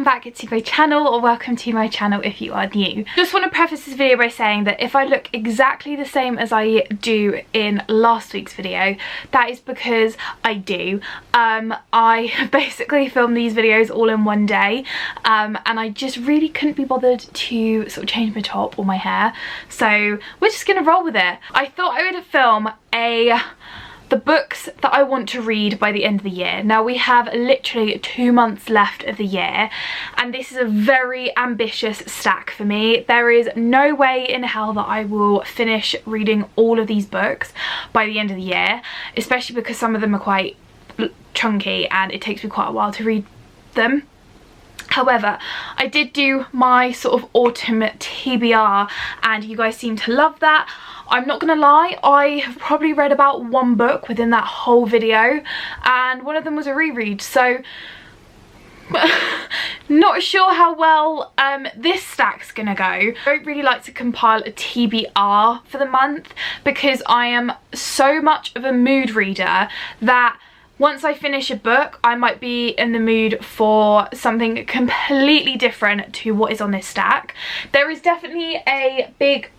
welcome back to my channel, or welcome to my channel if you are new. Just want to preface this video by saying that if I look exactly the same as I do in last week's video, that is because I do. I basically filmed these videos all in one day, and I just really couldn't be bothered to sort of change my top or my hair, so we're just gonna roll with it. I thought I would film the books that I want to read by the end of the year. Now we have literally 2 months left of the year, and this is a very ambitious stack for me. There is no way in hell that I will finish reading all of these books by the end of the year, especially because some of them are quite chunky and it takes me quite a while to read them. However, I did do my sort of autumn TBR and you guys seem to love that. I'm not gonna lie, I have probably read about one book within that whole video, and one of them was a reread, so not sure how well this stack's gonna go. I don't really like to compile a TBR for the month because I am so much of a mood reader that once I finish a book, I might be in the mood for something completely different to what is on this stack. There is definitely a big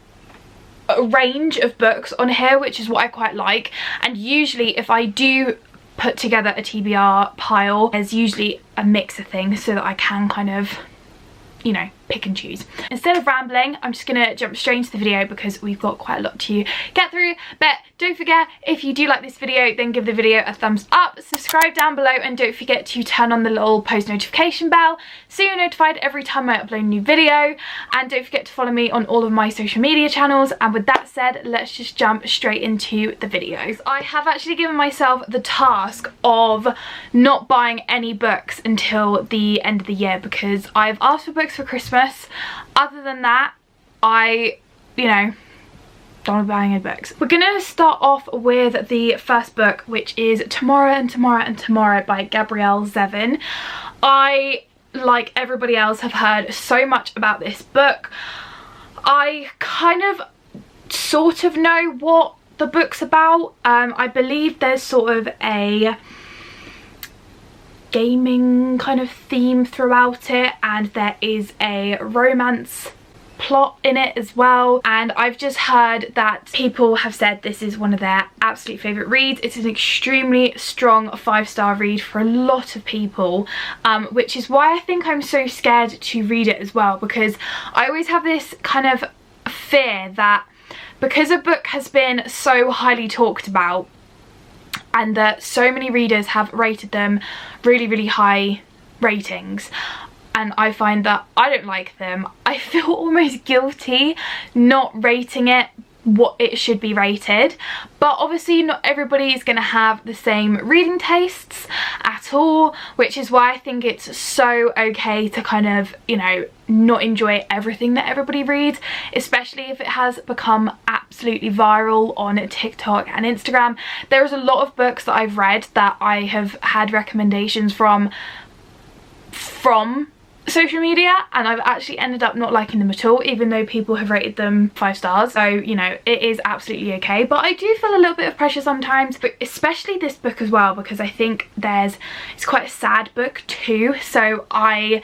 range of books on here, which is what I quite like, and usually if I do put together a TBR pile, there's usually a mix of things so that I can kind of, you know, pick and choose. Instead of rambling, I'm just gonna jump straight into the video because we've got quite a lot to get through. But don't forget, if you do like this video, then give the video a thumbs up, subscribe down below, and don't forget to turn on the little post notification bell so you're notified every time I upload a new video. And don't forget to follow me on all of my social media channels. And with that said, let's just jump straight into the videos. I have actually given myself the task of not buying any books until the end of the year because I've asked for books for Christmas. Other than that, I, you know, don't want to buy any books. We're gonna start off with the first book, which is Tomorrow and Tomorrow and Tomorrow by Gabrielle Zevin. I, like everybody else, have heard so much about this book. I kind of sort of know what the book's about. I believe there's sort of a gaming kind of theme throughout it, and there is a romance plot in it as well, and I've just heard that people have said this is one of their absolute favourite reads. It's an extremely strong 5-star read for a lot of people, which is why I think I'm so scared to read it as well, because I always have this kind of fear that because a book has been so highly talked about and that so many readers have rated them really high ratings, and I find that I don't like them, I feel almost guilty not rating it what it should be rated. But obviously not everybody is going to have the same reading tastes at all, which is why I think it's so okay to kind of, you know, not enjoy everything that everybody reads, especially if it has become absolutely viral on TikTok and Instagram. There's a lot of books that I've read that I have had recommendations from social media, and I've actually ended up not liking them at all, even though people have rated them 5 stars. So, you know, it is absolutely okay, but I do feel a little bit of pressure sometimes, but especially this book as well, because I think it's quite a sad book too, so I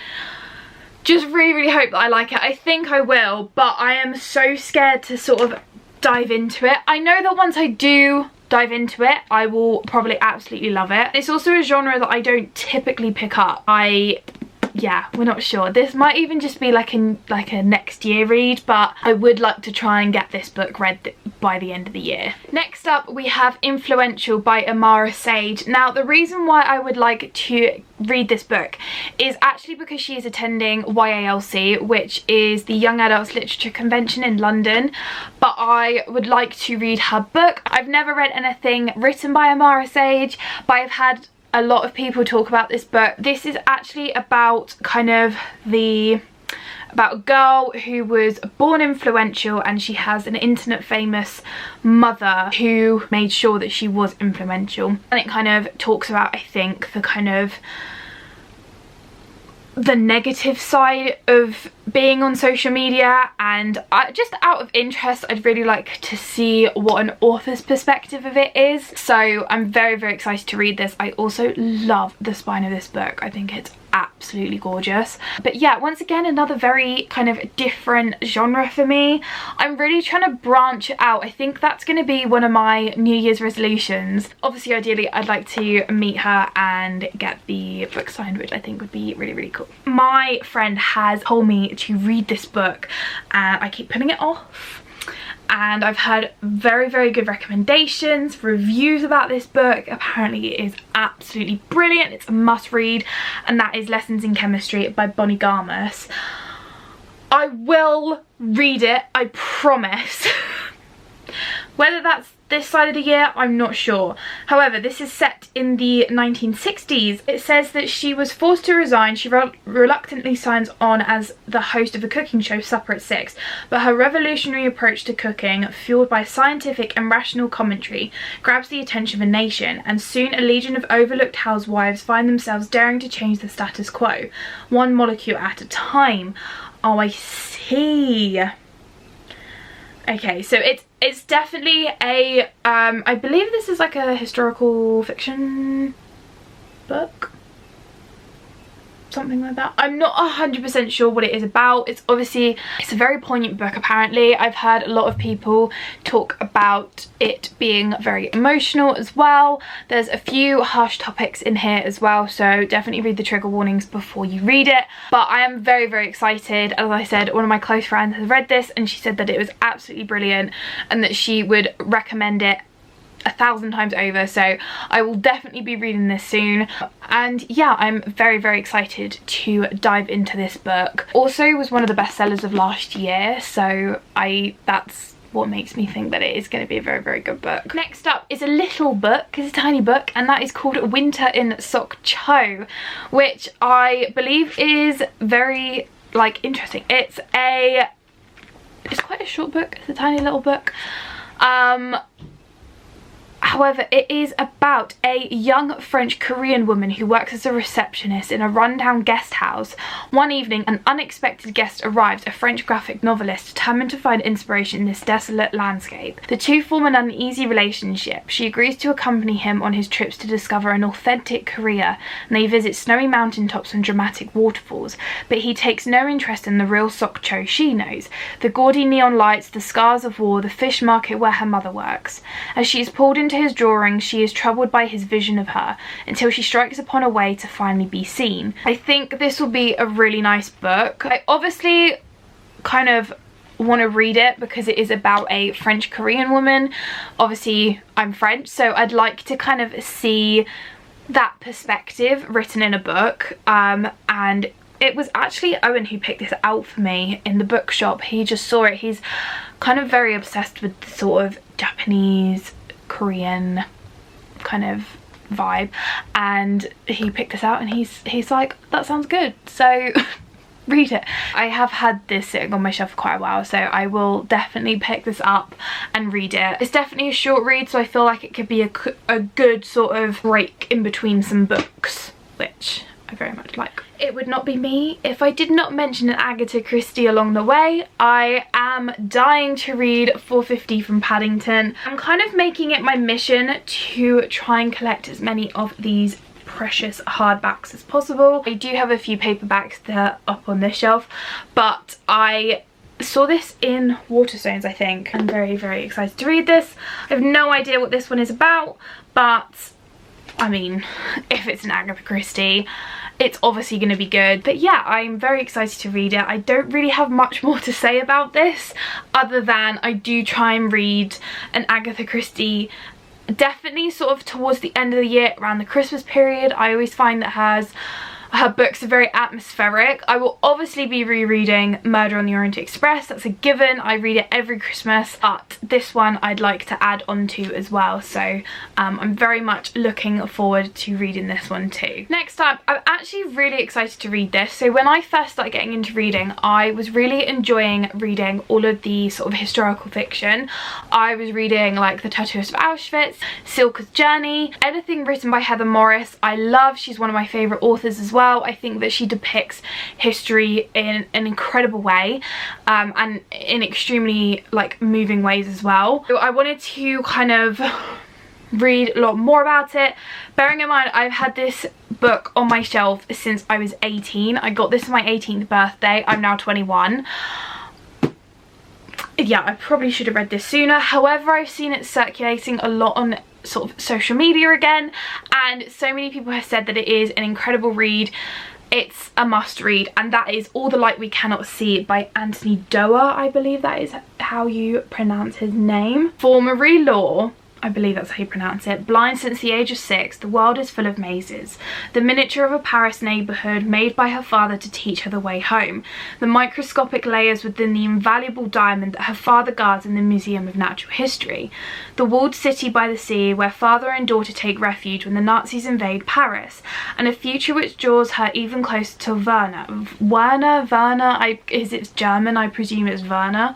just really hope that I like it. I think I will, but I am so scared to sort of dive into it. I know that once I do dive into it, I will probably absolutely love it. It's also a genre that I don't typically pick up. Yeah, we're not sure. This might even just be like a next year read, but I would like to try and get this book read by the end of the year. Next up, we have Influential by Amara Sage. Now, the reason why I would like to read this book is actually because she is attending YALC, which is the Young Adults Literature Convention in London, but I would like to read her book. I've never read anything written by Amara Sage, but I've had a lot of people talk about this book. This is actually about kind of about a girl who was born influential, and she has an internet famous mother who made sure that she was influential. And it kind of talks about, I think, the kind of the negative side of being on social media, and just out of interest I'd really like to see what an author's perspective of it is, so I'm very excited to read this. I also love the spine of this book. I think it's absolutely gorgeous. But yeah, once again, another very kind of different genre for me. I'm really trying to branch out. I think that's going to be one of my New Year's resolutions. Obviously, ideally, I'd like to meet her and get the book signed, which I think would be really, really cool. My friend has told me to read this book and I keep putting it off. And I've heard very, very good recommendations, reviews about this book. Apparently it is absolutely brilliant. It's a must read, and that is Lessons in Chemistry by Bonnie Garmus. I will read it, I promise. Whether that's this side of the year, I'm not sure. However, this is set in the 1960s. It says that she was forced to resign. She reluctantly signs on as the host of a cooking show, Supper at 6. But her revolutionary approach to cooking, fueled by scientific and rational commentary, grabs the attention of a nation, and soon a legion of overlooked housewives find themselves daring to change the status quo, one molecule at a time. Oh, I see. Okay, so it's definitely a I believe this is like a historical fiction book, something like that. I'm not 100% sure what it is about. It's a very poignant book. Apparently I've heard a lot of people talk about it being very emotional as well. There's a few harsh topics in here as well, so definitely read the trigger warnings before you read it. But I am very, very excited. As I said, one of my close friends has read this and she said that it was absolutely brilliant and that she would recommend it 1,000 times over, so I will definitely be reading this soon. And yeah, I'm very, very excited to dive into this book. Also, it was one of the bestsellers of last year, so that's what makes me think that it is going to be a very, very good book. Next up is a little book, it's a tiny book, and that is called Winter in Sok Cho, which I believe is very interesting. It's quite a short book. It's a tiny little book. However, it is about a young French-Korean woman who works as a receptionist in a rundown guest house. One evening, an unexpected guest arrives, a French graphic novelist determined to find inspiration in this desolate landscape. The two form an uneasy relationship. She agrees to accompany him on his trips to discover an authentic Korea, and they visit snowy mountaintops and dramatic waterfalls. But he takes no interest in the real Sok Cho she knows, the gaudy neon lights, the scars of war, the fish market where her mother works. As she is pulled into his drawings, she is troubled by his vision of her, until she strikes upon a way to finally be seen. I think this will be a really nice book. I obviously kind of want to read it because it is about a French-Korean woman. Obviously, I'm French, so I'd like to kind of see that perspective written in a book. And it was actually Owen who picked this out for me in the bookshop. He just saw it. He's kind of very obsessed with the sort of Japanese Korean kind of vibe, and he picked this out and he's like, that sounds good, so read it. I have had this sitting on my shelf for quite a while, so I will definitely pick this up and read it. It's definitely a short read, so I feel like it could be a good sort of break in between some books, which I very much like. It would not be me if I did not mention an Agatha Christie along the way. I am dying to read 450 from Paddington. I'm kind of making it my mission to try and collect as many of these precious hardbacks as possible. I do have a few paperbacks that are up on this shelf, but I saw this in Waterstones, I think. I'm very, very excited to read this. I have no idea what this one is about, but I mean, if it's an Agatha Christie, it's obviously going to be good. But yeah, I'm very excited to read it. I don't really have much more to say about this, other than I do try and read an Agatha Christie definitely sort of towards the end of the year, around the Christmas period. I always find that her books are very atmospheric. I will obviously be rereading Murder on the Orient Express. That's a given. I read it every Christmas, but this one I'd like to add on to as well. So I'm very much looking forward to reading this one too. Next up, I'm actually really excited to read this. So when I first started getting into reading, I was really enjoying reading all of the sort of historical fiction. I was reading like The Tattooist of Auschwitz, Silka's Journey, anything written by Heather Morris. I love, she's one of my favourite authors as well. I think that she depicts history in an incredible way, and in extremely like moving ways as well. So I wanted to kind of read a lot more about it. Bearing in mind I've had this book on my shelf since I was 18. I got this on my 18th birthday. I'm now 21. Yeah, I probably should have read this sooner. However, I've seen it circulating a lot on sort of social media again, and so many people have said that it is an incredible read. It's a must read, and that is All the Light We Cannot See by Anthony Doerr. I believe that is how you pronounce his name. For Marie Law, I believe that's how you pronounce it. Blind since the age of 6, the world is full of mazes. The miniature of a Paris neighbourhood made by her father to teach her the way home. The microscopic layers within the invaluable diamond that her father guards in the Museum of Natural History. The walled city by the sea where father and daughter take refuge when the Nazis invade Paris. And a future which draws her even closer to Werner, is it German? I presume it's Werner.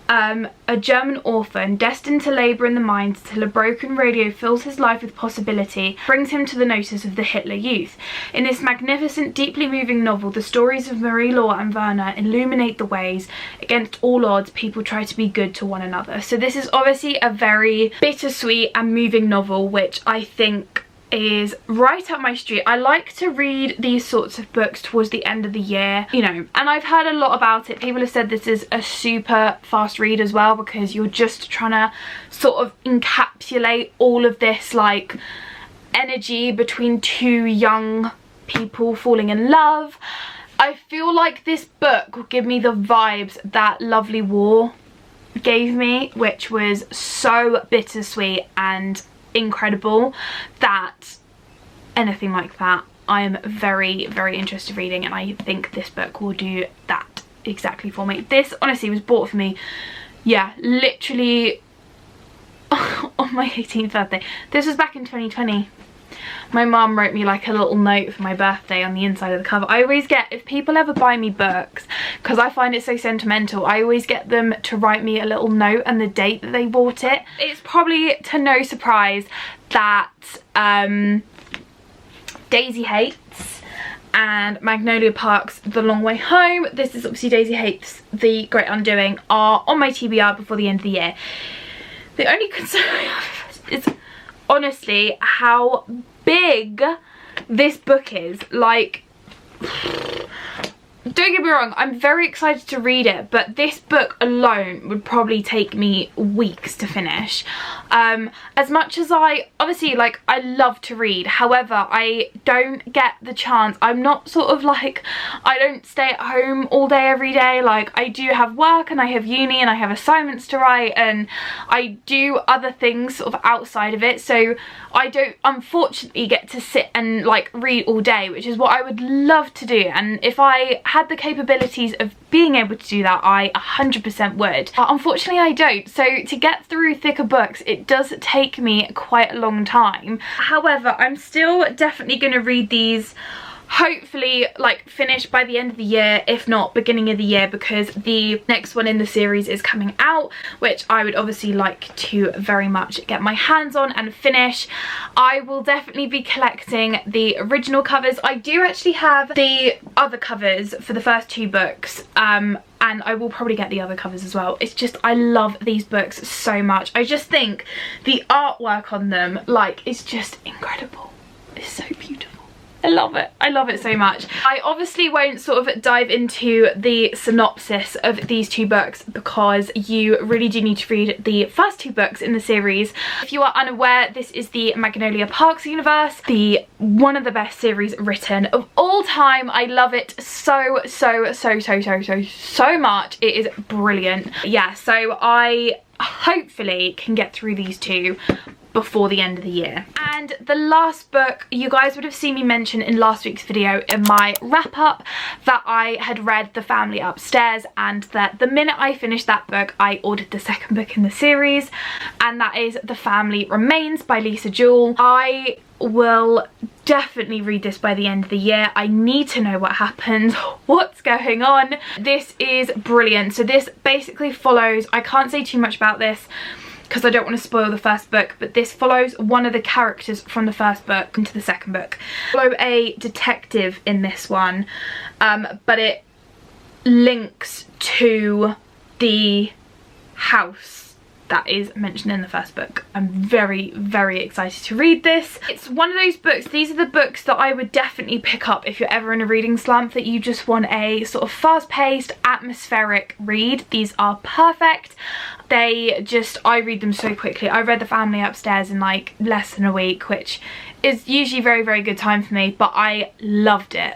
A German orphan destined to labour in the mines till a broken radio fills his life with possibility, brings him to the notice of the Hitler Youth. In this magnificent, deeply moving novel, the stories of Marie Law and Werner illuminate the ways against all odds people try to be good to one another. So this is obviously a very bittersweet and moving novel, which I think is right up my street. I like to read these sorts of books towards the end of the year, you know, and I've heard a lot about it. People have said this is a super fast read as well, because you're just trying to sort of encapsulate all of this like energy between two young people falling in love. I feel like this book will give me the vibes that Lovely War gave me, which was so bittersweet and incredible, that anything like that I am very, very interested in reading, and I think this book will do that exactly for me. This honestly was bought for me, yeah, literally on my 18th birthday. This was back in 2020. My mum wrote me like a little note for my birthday on the inside of the cover. I always get, if people ever buy me books, because I find it so sentimental, I always get them to write me a little note and the date that they bought it. It's probably to no surprise that Daisy Haites and Magnolia Park's The Long Way Home, this is obviously Daisy Haites' The Great Undoing, are on my TBR before the end of the year. The only concern I have is honestly how big this book is. Like, don't get me wrong, I'm very excited to read it, but this book alone would probably take me weeks to finish. As much as I love to read, however, I don't get the chance. I'm not sort of like, I don't stay at home all day every day. Like, I do have work and I have uni and I have assignments to write and I do other things sort of outside of it, so I don't unfortunately get to sit and like read all day, which is what I would love to do. And if I had the capabilities of being able to do that, I 100% would, but unfortunately I don't. So to get through thicker books, it does take me quite a long time. However, I'm still definitely going to read these, hopefully like finish by the end of the year, if not beginning of the year, because the next one in the series is coming out, which I would obviously like to very much get my hands on and finish. I will definitely be collecting the original covers. I do actually have the other covers for the first two books, and I will probably get the other covers as well. It's just, I love these books so much. I just think the artwork on them, like, is just incredible. It's so beautiful. I love it. I love it so much. I obviously won't sort of dive into the synopsis of these two books because you really do need to read the first two books in the series. If you are unaware, this is the Magnolia Parks universe, one of the best series written of all time. I love it so much. It is brilliant. Yeah, so I hopefully can get through these two before the end of the year. And the last book, you guys would have seen me mention in last week's video in my wrap up that I had read The Family Upstairs, and that the minute I finished that book I ordered the second book in the series, and that is The Family Remains by Jewell. I will definitely read this by the end of the year. I need to know what happens, what's going on. This is brilliant. So this basically follows, I can't say too much about this because I don't want to spoil the first book, but this follows one of the characters from the first book into the second book. Follow a detective in this one, but it links to the house that is mentioned in the first book. I'm very, very excited to read this. It's one of those books, these are the books that I would definitely pick up if you're ever in a reading slump, that you just want a sort of fast-paced, atmospheric read. These are perfect. I read them so quickly. I read The Family Upstairs in like less than a week, which is usually very, very good time for me, but I loved it.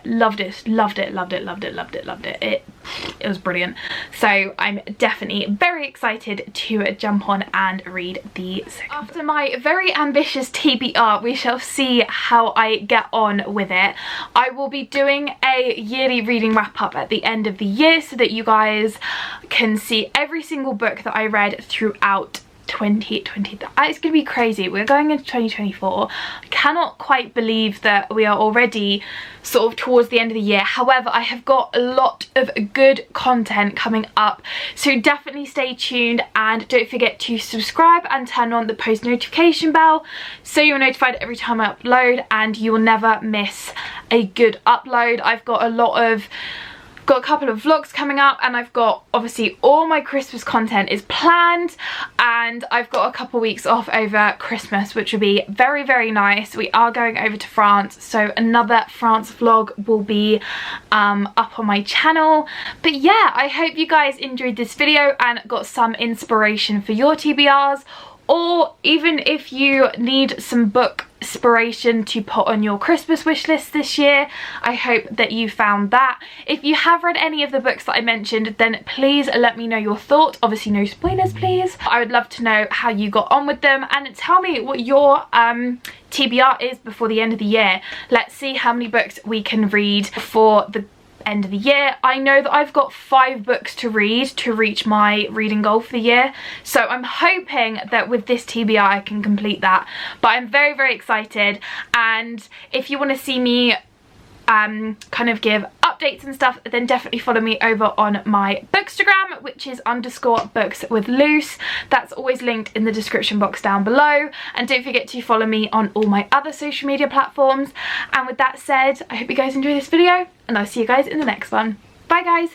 It was brilliant. So I'm definitely very excited to jump on and read the second book. After my very ambitious TBR, we shall see how I get on with it. I will be doing a yearly reading wrap up at the end of the year so that you guys can see every single book that I read throughout 2020. It's gonna be crazy. We're going into 2024. I cannot quite believe that we are already sort of towards the end of the year. However, I have got a lot of good content coming up, so definitely stay tuned and don't forget to subscribe and turn on the post notification bell so you're notified every time I upload and you will never miss a good upload. I've got a couple of vlogs coming up, and I've got obviously all my Christmas content is planned, and I've got a couple weeks off over Christmas, which will be very, very nice. We are going over to France, so another France vlog will be up on my channel. But yeah, I hope you guys enjoyed this video and got some inspiration for your TBRs, or even if you need some book inspiration to put on your Christmas wish list this year, I hope that you found that. If you have read any of the books that I mentioned, then please let me know your thoughts. Obviously no spoilers, please. I would love to know how you got on with them, and tell me what your TBR is before the end of the year. Let's see how many books we can read before the end of the year. I know that I've got 5 books to read to reach my reading goal for the year, so I'm hoping that with this TBR I can complete that. But I'm very, very excited, and if you want to see me kind of give updates and stuff, then definitely follow me over on my bookstagram, which is _books_with_Luce. That's always linked in the description box down below, and don't forget to follow me on all my other social media platforms. And with that said, I hope you guys enjoy this video, and I'll see you guys in the next one. Bye guys.